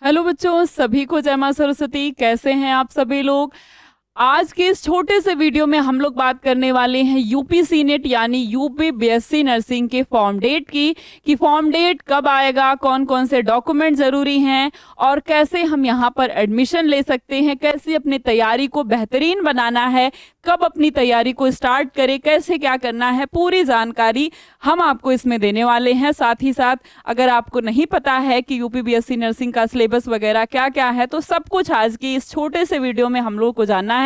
Hello बच्चों, सभी को जय मां सरस्वती। कैसे हैं आप सभी लोग। आज के इस छोटे से वीडियो में हम लोग बात करने वाले हैं यूपी सीनेट यानी यूपी बीएससी नर्सिंग के फॉर्म डेट की, कि फॉर्म डेट कब आएगा, कौन कौन से डॉक्यूमेंट ज़रूरी हैं और कैसे हम यहाँ पर एडमिशन ले सकते हैं, कैसे अपनी तैयारी को बेहतरीन बनाना है, कब अपनी तैयारी को स्टार्ट करें, कैसे क्या करना है, पूरी जानकारी हम आपको इसमें देने वाले हैं। साथ ही साथ अगर आपको नहीं पता है कि यूपी बीएससी नर्सिंग का सिलेबस वगैरह क्या क्या है, तो सब कुछ आज की इस छोटे से वीडियो में हम लोग को जानना है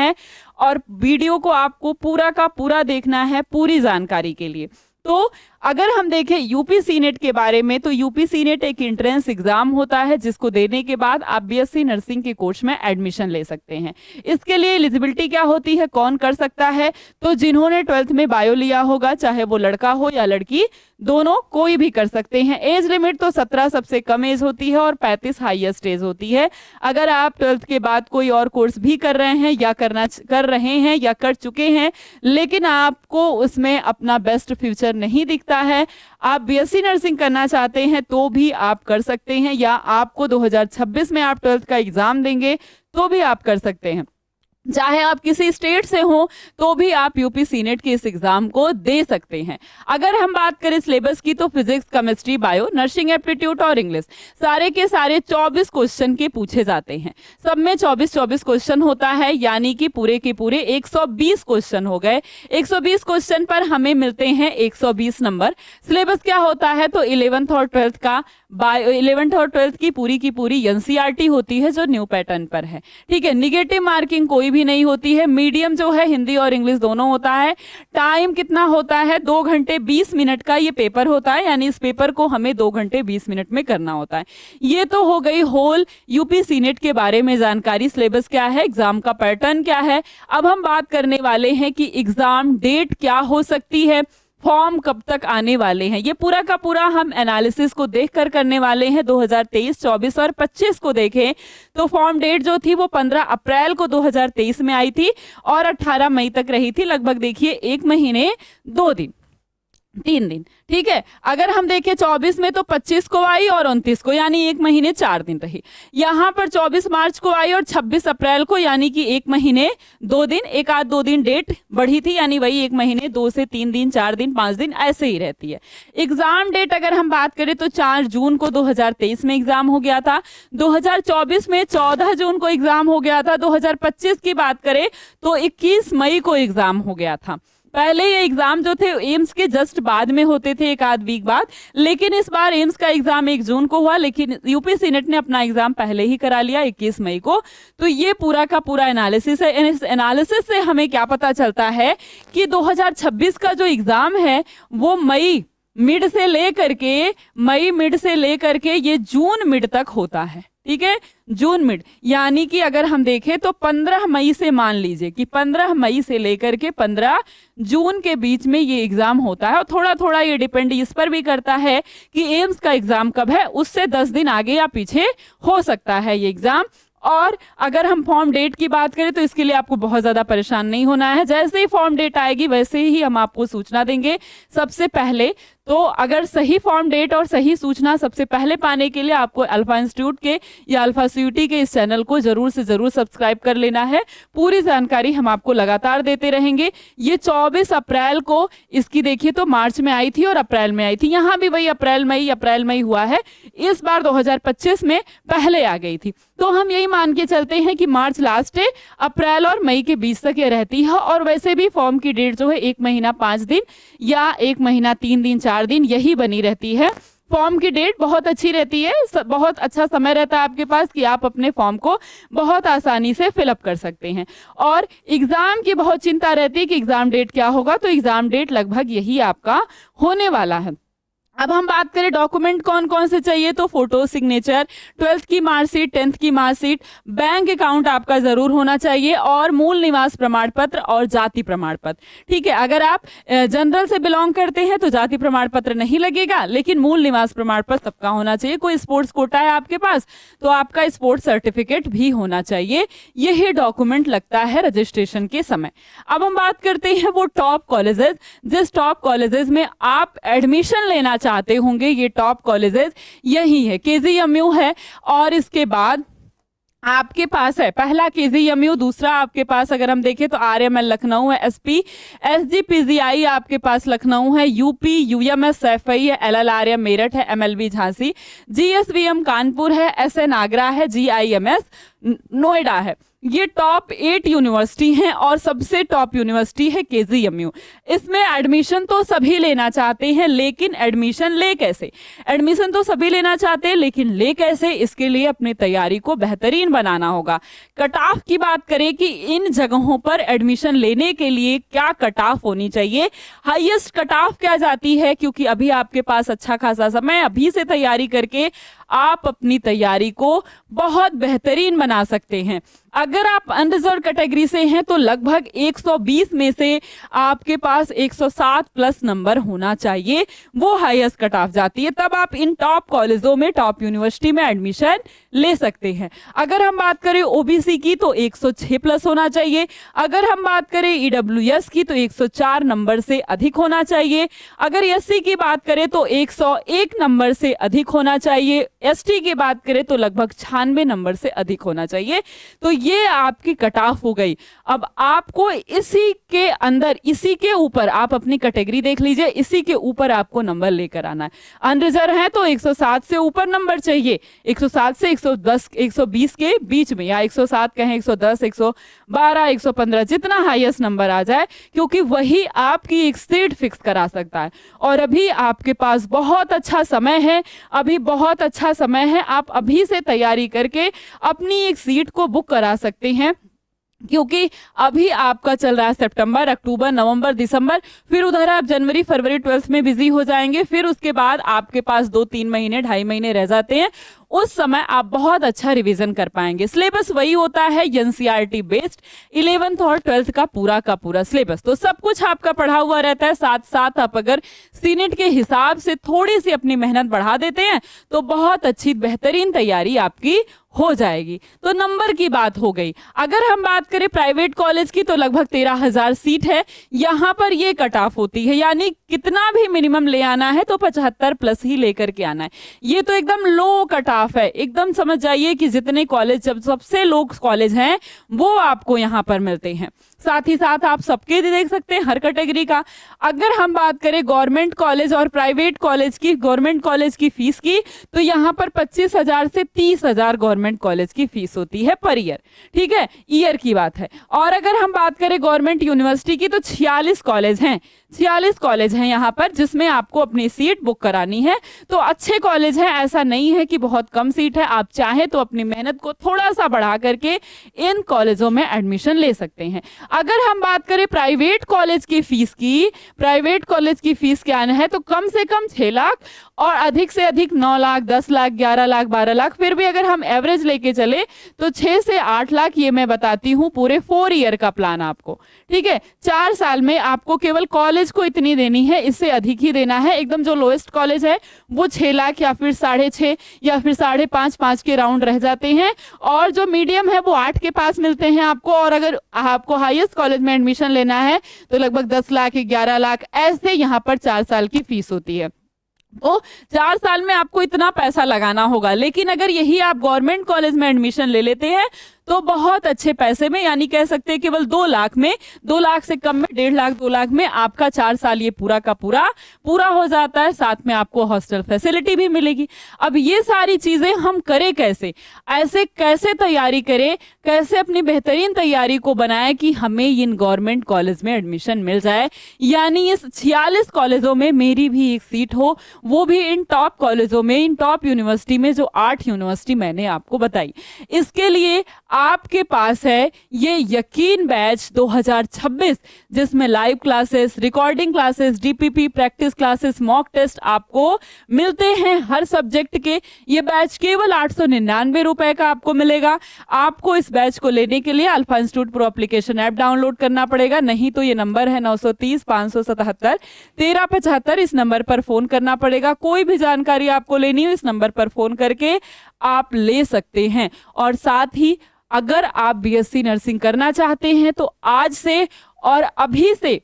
और वीडियो को आपको पूरा का पूरा देखना है पूरी जानकारी के लिए। तो अगर हम देखें यूपी सीनेट के बारे में, तो यूपी सीनेट एक एंट्रेंस एग्जाम होता है जिसको देने के बाद आप बीएससी नर्सिंग के कोर्स में एडमिशन ले सकते हैं। इसके लिए एलिजिबिलिटी क्या होती है, कौन कर सकता है, तो जिन्होंने 12th में बायो लिया होगा, चाहे वो लड़का हो या लड़की, दोनों कोई भी कर सकते हैं। एज लिमिट तो 17 सबसे कम एज होती है और 35 हाईएस्ट एज होती है। अगर आप 12th के बाद कोई और कोर्स भी कर रहे हैं या कर रहे हैं या कर चुके हैं, लेकिन आपको उसमें अपना बेस्ट फ्यूचर नहीं दिखता है, आप बीएससी नर्सिंग करना चाहते हैं, तो भी आप कर सकते हैं, या आपको 2026 में आप 12th का एग्जाम देंगे तो भी आप कर सकते हैं। चाहे आप किसी स्टेट से हो तो भी आप यूपी सीनेट के इस एग्जाम को दे सकते हैं। अगर हम बात करें सिलेबस की, तो physics, chemistry, bio, nursing aptitude और इंग्लिश सारे के सारे 24 क्वेश्चन के पूछे जाते हैं। सब में 24 क्वेश्चन होता है, यानी कि पूरे के पूरे 120 क्वेश्चन हो गए। 120 क्वेश्चन पर हमें मिलते हैं 120 नंबर। सिलेबस क्या होता है, तो 11th और 12th का बायो, 11th और 12th की पूरी एनसीईआरटी होती है जो न्यू पैटर्न पर है। ठीक है, निगेटिव मार्किंग कोई भी नहीं होती है। मीडियम जो है हिंदी और इंग्लिश दोनों होता है। टाइम कितना होता है, 2 घंटे 20 मिनट का ये पेपर होता है, यानी इस पेपर को हमें 2 घंटे 20 मिनट में करना होता है। ये तो हो गई होल यूपी सीनेट के बारे में जानकारी। सिलेबस क्या है, एग्जाम का पैटर्न क्या है। अब हम बात करने वाले हैं कि एग्जाम डेट क्या हो सकती है, फॉर्म कब तक आने वाले हैं। ये पूरा का पूरा हम एनालिसिस को देखकर करने वाले हैं। 2023, 24 और 25 को देखें तो फॉर्म डेट जो थी वो 15 अप्रैल को 2023 में आई थी और 18 मई तक रही थी। लगभग देखिए 1 महीने 2 दिन 3 दिन। ठीक है, अगर हम देखें 24 में तो 25 को आई और 29 को, यानी 1 महीने 4 दिन रही। यहाँ पर 24 मार्च को आई और 26 अप्रैल को, यानी कि 1 महीने 2 दिन, एक आध 2 दिन डेट बढ़ी थी, यानी वही 1 महीने 2 से 3 दिन 4 दिन 5 दिन ऐसे ही रहती है। एग्जाम डेट अगर हम बात करें तो 4 जून को 2023 में एग्जाम हो गया था। 2024 में 14 जून को एग्जाम हो गया था। 2025 की बात करें तो 21 मई को एग्जाम हो गया था। पहले ये एग्जाम जो थे एम्स के जस्ट बाद में होते थे, एक आध वीक बाद, लेकिन इस बार एम्स का एग्जाम 1 जून को हुआ, लेकिन यूपी सीनेट ने अपना एग्जाम पहले ही करा लिया 21 मई को। तो ये पूरा का पूरा एनालिसिस है। इस एनालिसिस से हमें क्या पता चलता है कि 2026 का जो एग्जाम है वो मई मिड से लेकर के ये जून मिड तक होता है। ठीक है, जून मिड, यानी कि अगर हम देखें तो 15 मई से, मान लीजिए कि 15 मई से लेकर के 15 जून के बीच में ये एग्जाम होता है। और थोड़ा थोड़ा ये डिपेंड इस पर भी करता है कि एम्स का एग्जाम कब है, उससे 10 दिन आगे या पीछे हो सकता है ये एग्जाम। और अगर हम फॉर्म डेट की बात करें तो इसके लिए आपको बहुत ज़्यादा परेशान नहीं होना है। जैसे ही फॉर्म डेट आएगी वैसे ही हम आपको सूचना देंगे सबसे पहले। तो अगर सही फॉर्म डेट और सही सूचना सबसे पहले पाने के लिए आपको अल्फा इंस्टीट्यूट के या अल्फा सीयूटी के इस चैनल को जरूर से जरूर सब्सक्राइब कर लेना है। पूरी जानकारी हम आपको लगातार देते रहेंगे। ये 24 अप्रैल को इसकी देखिए तो मार्च में आई थी और अप्रैल में आई थी। यहाँ भी वही अप्रैल मई हुआ है। इस बार 2025 में पहले आ गई थी। तो हम यही मान के चलते हैं कि मार्च लास्ट है, अप्रैल और मई के बीच तक ये रहती है। और वैसे भी फॉर्म की डेट जो है 1 महीना 5 दिन या 1 महीना 3 दिन 4 दिन यही बनी रहती है। फॉर्म की डेट बहुत अच्छी रहती है, बहुत अच्छा समय रहता है आपके पास कि आप अपने फॉर्म को बहुत आसानी से फिलअप कर सकते हैं। और एग्जाम की बहुत चिंता रहती है कि एग्जाम डेट क्या होगा, तो एग्जाम डेट लगभग यही आपका होने वाला है। अब हम बात करें डॉक्यूमेंट कौन कौन से चाहिए, तो फोटो, सिग्नेचर, 12th की मार्कशीट, 10th की मार्कशीट, बैंक अकाउंट आपका जरूर होना चाहिए और मूल निवास प्रमाण पत्र और जाति प्रमाण पत्र। ठीक है, अगर आप जनरल से बिलोंग करते हैं तो जाति प्रमाण पत्र नहीं लगेगा, लेकिन मूल निवास प्रमाण पत्र सबका होना चाहिए। कोई स्पोर्ट्स कोटा है आपके पास तो आपका स्पोर्ट्स सर्टिफिकेट भी होना चाहिए। यही डॉक्यूमेंट लगता है रजिस्ट्रेशन के समय। अब हम बात करते हैं वो टॉप कॉलेजेस, जिस टॉप कॉलेजेस में आप एडमिशन लेना चाहते होंगे ये टॉप कॉलेजेस यही है, केजीएमयू है, और इसके बाद आपके पास है पहला केजीएमयू, दूसरा आपके पास अगर हम देखें तो आरएमएल लखनऊ है, एसपी एसजीपीजीआई आपके पास लखनऊ है, यूपी यूएमएस सैफई है, एलएलआरएम मेरठ है, एमएलबी झांसी, जीएसवीएम कानपुर है, एसएन आगरा है, जीआईएमएस नोएडा है। ये टॉप 8 यूनिवर्सिटी हैं और सबसे टॉप यूनिवर्सिटी है केजीएमयू। इसमें एडमिशन तो सभी लेना चाहते हैं, लेकिन एडमिशन ले कैसे? एडमिशन तो सभी लेना चाहते हैं, लेकिन ले कैसे? इसके लिए अपनी तैयारी को बेहतरीन बनाना होगा। कट ऑफ की बात करें कि इन जगहों पर एडमिशन लेने के लिए क्या कट ऑफ होनी चाहिए, हाईएस्ट कट ऑफ क्या जाती है, क्योंकि अभी आपके पास अच्छा खासा समय, अभी से तैयारी करके आप अपनी तैयारी को बहुत बेहतरीन बना सकते हैं। अगर आप अनरिजर्व कैटेगरी से हैं तो लगभग 120 में से आपके पास 107 प्लस नंबर होना चाहिए, वो हाईएस्ट कट ऑफ जाती है। तब आप इन टॉप कॉलेजों में, टॉप यूनिवर्सिटी में एडमिशन ले सकते हैं। अगर हम बात करें ओबीसी की तो 106 प्लस होना चाहिए। अगर हम बात करें ईडब्ल्यूएस की तो 104 नंबर से अधिक होना चाहिए। अगर एससी की बात करें तो 101 नंबर से अधिक होना चाहिए। एसटी की बात करें तो लगभग 96 नंबर से अधिक होना चाहिए। तो ये आपकी कट ऑफ हो गई। अब आपको इसी के अंदर, इसी के ऊपर आप अपनी कैटेगरी देख लीजिए, इसी के ऊपर आपको नंबर लेकर आना है। अनरिजर्व है तो 107 से ऊपर नंबर चाहिए, 107 से 110 120 के बीच में, या 107 कहें, 110 112 115 जितना हाईएस्ट नंबर आ जाए, क्योंकि वही आपकी एक सीट फिक्स करा सकता है। और अभी आपके पास बहुत अच्छा समय है, अभी बहुत अच्छा समय है। आप अभी से तैयारी करके अपनी एक सीट को बुक करा सकते हैं, क्योंकि अभी आपका चल रहा है सितंबर, अक्टूबर, नवंबर, दिसंबर, फिर उधर आप जनवरी, फरवरी 12th में बिजी हो जाएंगे। फिर उसके बाद आपके पास 2-3 महीने, 2.5 महीने रह जाते हैं। उस समय आप बहुत अच्छा रिवीजन कर पाएंगे। सिलेबस वही होता है एनसीईआरटी बेस्ड, 11th और 12th का पूरा सिलेबस, तो सब कुछ आपका पढ़ा हुआ रहता है। साथ साथ आप अगर सीनेट के हिसाब से थोड़ी सी अपनी मेहनत बढ़ा देते हैं तो बहुत अच्छी बेहतरीन तैयारी आपकी हो जाएगी। तो नंबर की बात हो गई। अगर हम बात करें प्राइवेट कॉलेज की तो लगभग 13,000 सीट है, यहाँ पर ये कट ऑफ होती है, यानी कितना भी मिनिमम ले आना है तो 75 प्लस ही लेकर के आना है। ये तो एकदम लो कट ऑफ है, एकदम समझ जाइए कि जितने कॉलेज, जब सबसे लो कॉलेज हैं वो आपको यहाँ पर मिलते हैं। साथ ही साथ आप सबके देख सकते हैं, हर कैटेगरी का। अगर हम बात करें गवर्नमेंट कॉलेज और प्राइवेट कॉलेज की, गवर्नमेंट कॉलेज की फीस की, तो यहाँ पर 25,000 से 30,000 गवर्नमेंट कॉलेज की फीस होती है पर ईयर, ठीक है, ईयर की बात है। और अगर हम बात करें गवर्नमेंट यूनिवर्सिटी की तो 46 कॉलेज हैं, 46 कॉलेज हैं यहाँ पर, जिसमें आपको अपनी सीट बुक करानी है। तो अच्छे कॉलेज हैं, ऐसा नहीं है कि बहुत कम सीट है। आप चाहे तो अपनी मेहनत को थोड़ा सा बढ़ा करके इन कॉलेजों में एडमिशन ले सकते हैं। अगर हम बात करें प्राइवेट कॉलेज की फीस की, प्राइवेट कॉलेज की फीस क्या है, तो कम से कम 6 लाख और अधिक से अधिक 9 लाख, 10 लाख, 11 लाख, 12 लाख, फिर भी अगर हम एवरेज लेके चले तो 6 से 8 लाख, ये मैं बताती हूँ पूरे 4 ईयर का प्लान आपको, ठीक है। 4 साल में आपको केवल कॉलेज को इतनी देनी है, इससे अधिक ही देना है। एकदम जो लोएस्ट कॉलेज है वो 6 लाख या फिर 6.5 या फिर 5.5 के राउंड रह जाते हैं, और जो मीडियम है वो 8 के पास मिलते हैं आपको। और अगर आपको हाईएस्ट कॉलेज में एडमिशन लेना है तो लगभग 10 लाख, 11 लाख, ऐसे यहाँ पर 4 साल की फीस होती है। तो 4 साल में आपको इतना पैसा लगाना होगा। लेकिन अगर यही आप गवर्नमेंट कॉलेज में एडमिशन ले लेते हैं तो बहुत अच्छे पैसे में, यानी कह सकते हैं केवल 2 लाख में, 2 लाख से कम में, 1.5 लाख, 2 लाख में आपका 4 साल ये पूरा का पूरा हो जाता है। साथ में आपको हॉस्टल फैसिलिटी भी मिलेगी। अब ये सारी चीजें हम करें कैसे, ऐसे कैसे तैयारी करें, कैसे अपनी बेहतरीन तैयारी को बनाएं कि हमें इन गवर्नमेंट कॉलेज में एडमिशन मिल जाए, यानी इस 46 कॉलेजों में मेरी भी एक सीट हो, वो भी इन टॉप कॉलेजों में, इन टॉप यूनिवर्सिटी में, जो 8 यूनिवर्सिटी मैंने आपको बताई। इसके लिए आपके पास है ये यकीन बैच 2026, जिसमें live classes, recording classes, DPP, practice classes, mock test आपको मिलते हैं हर सब्जेक्ट के। ये बैच केवल 899 रुपए का आपको मिलेगा। आपको इस बैच को लेने के लिए alpha institute pro application app download करना पड़ेगा, नहीं तो ये नंबर है 930 577 1375, इस नंबर पर फोन करना पड़ेगा। कोई भी जानकारी आपको लेनी हो इस नंबर पर फोन करके आप ले सकते हैं। और साथ ही अगर आप बीएससी नर्सिंग करना चाहते हैं तो आज से और अभी से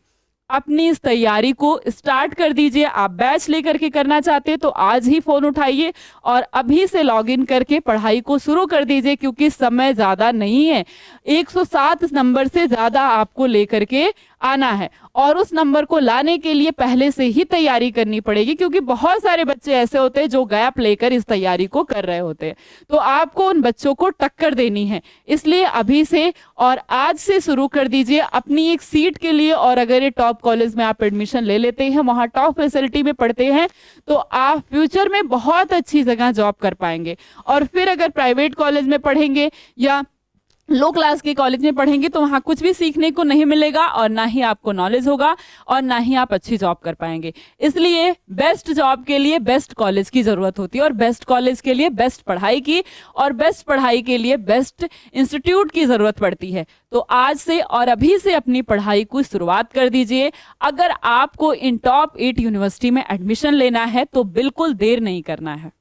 अपनी इस तैयारी को स्टार्ट कर दीजिए। आप बैच लेकर के करना चाहते हैं तो आज ही फ़ोन उठाइए और अभी से लॉगिन करके पढ़ाई को शुरू कर दीजिए, क्योंकि समय ज़्यादा नहीं है। 107 नंबर से ज़्यादा आपको लेकर के आना है और उस नंबर को लाने के लिए पहले से ही तैयारी करनी पड़ेगी, क्योंकि बहुत सारे बच्चे ऐसे होते हैं जो गैप लेकर इस तैयारी को कर रहे होते हैं। तो आपको उन बच्चों को टक्कर देनी है, इसलिए अभी से और आज से शुरू कर दीजिए अपनी एक सीट के लिए। और अगर ये टॉप कॉलेज में आप एडमिशन ले लेते हैं, वहाँ टॉप फैसिलिटी में पढ़ते हैं, तो आप फ्यूचर में बहुत अच्छी जगह जॉब कर पाएंगे। और फिर अगर प्राइवेट कॉलेज में पढ़ेंगे या लो क्लास के कॉलेज में पढ़ेंगे तो वहाँ कुछ भी सीखने को नहीं मिलेगा और ना ही आपको नॉलेज होगा और ना ही आप अच्छी जॉब कर पाएंगे। इसलिए बेस्ट जॉब के लिए बेस्ट कॉलेज की ज़रूरत होती है और बेस्ट कॉलेज के लिए बेस्ट पढ़ाई की और बेस्ट पढ़ाई के लिए बेस्ट इंस्टीट्यूट की ज़रूरत पड़ती है। तो आज से और अभी से अपनी पढ़ाई को शुरुआत कर दीजिए। अगर आपको इन टॉप 8 यूनिवर्सिटी में एडमिशन लेना है तो बिल्कुल देर नहीं करना है।